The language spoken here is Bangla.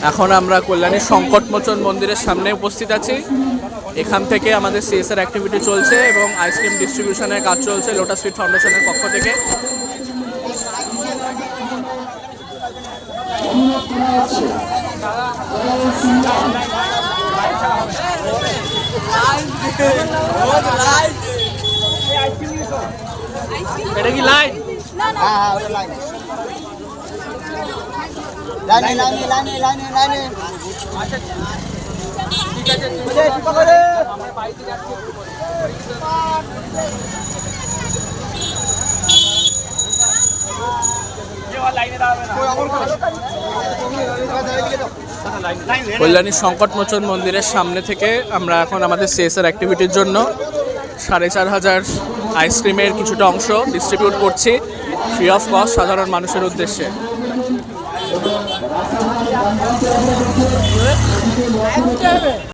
এখন আমরা কল্যাণী সংকটমোচন মন্দিরের সামনে উপস্থিত আছি। এখান থেকে আমাদের সিএসআর অ্যাক্টিভিটি চলছে এবং আইসক্রিম ডিস্ট্রিবিউশনের কাজ চলছে লোটাস সুইট ফাউন্ডেশনের পক্ষ থেকে। এটা কি লাইন? হ্যাঁ ওটা লাইন লাইনে লাইনে লাইনে লাইনে লাইনে আচ্ছা ঠিক আছে আমরা বাড়িতে যাচ্ছি। কল্যাণী সংকটমোচন মন্দিরের সামনে থেকে আমরা এখন আমাদের সিএসআর অ্যাক্টিভিটির জন্য 4,500 আইসক্রিমের কিছুটা অংশ ডিস্ট্রিবিউট করছি ফ্রি অফ কস্ট সাধারণ মানুষের উদ্দেশ্যে।